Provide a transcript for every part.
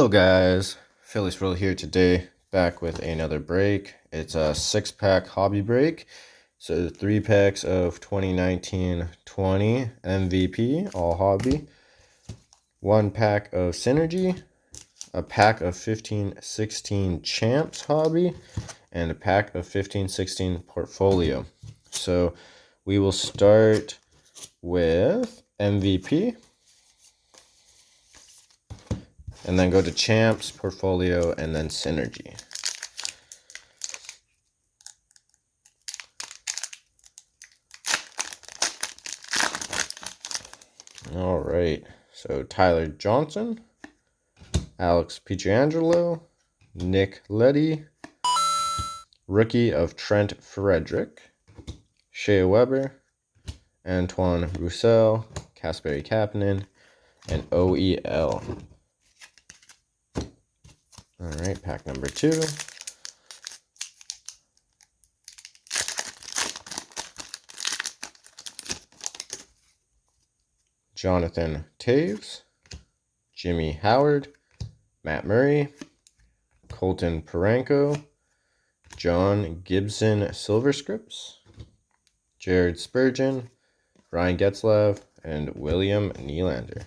Hello guys, Phillies Roll here today, back with another break. It's a 6-pack hobby break. So 3 packs of 2019-20 MVP, all hobby. 1 pack of Synergy, a pack of 15-16 Champs hobby, and a pack of 15-16 Portfolio. So we will start with MVP. And then go to Champs, Portfolio, and then Synergy. All right. So Tyler Johnson, Alex Pietrangelo, Nick Leddy, rookie of Trent Frederick, Shea Weber, Antoine Roussel, Kasperi Kapanen, and OEL. All right, pack number 2. Jonathan Taves, Jimmy Howard, Matt Murray, Colton Paranko, John Gibson Silver Scripts, Jared Spurgeon, Ryan Getzlav, and William Nylander.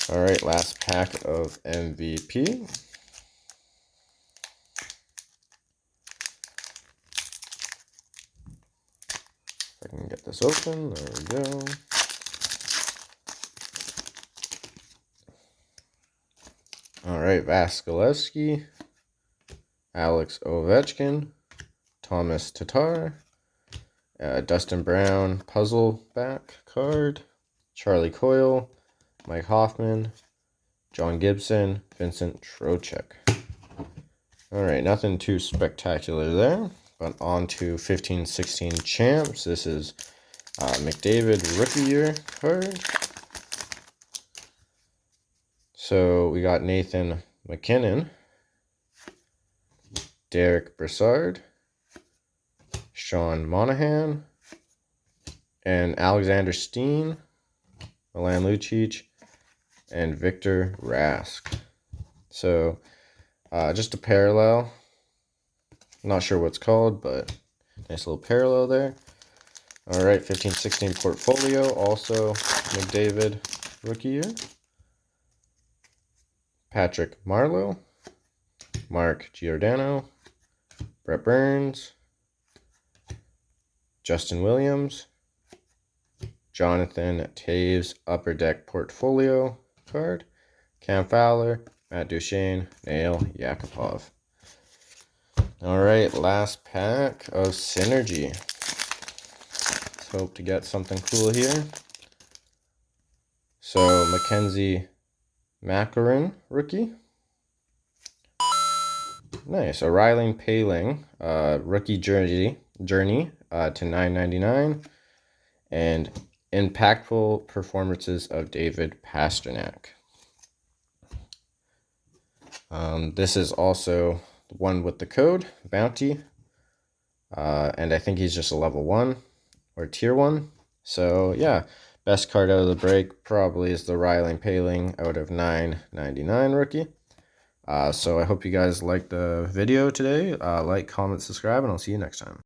All right, last pack of MVP. If I can get this open, there we go. All right, Vasilevsky, Alex Ovechkin, Thomas Tatar, Dustin Brown puzzle back card, Charlie Coyle, Mike Hoffman, John Gibson, Vincent Trocheck. All right, nothing too spectacular there, but on to 15-16 Champs. This is McDavid Rookie Year card. So we got Nathan McKinnon, Derek Brassard, Sean Monahan, and Alexander Steen, Milan Lucic, and Victor Rask. So just a parallel. Not sure what's called, but nice little parallel there. All right, 15-16 Portfolio, also McDavid Rookie Year. Patrick Marleau, Mark Giordano, Brett Burns, Justin Williams, Jonathan Taves UpperDeck Portfolio card, Cam Fowler, Matt Duchene, Nail Yakupov. All right, last pack of Synergy. Let's hope to get something cool here. So Mackenzie Maclaren rookie. Nice. O'Reilly Paling rookie journey to $9.99, and impactful performances of David Pastrnak. This is also one with the code Bounty, and I think he's just a level 1 or tier 1. So yeah, best card out of the break probably is the Riley Paling out of $9.99 rookie. So I hope you guys liked the video today. Like, comment, subscribe, and I'll see you next time.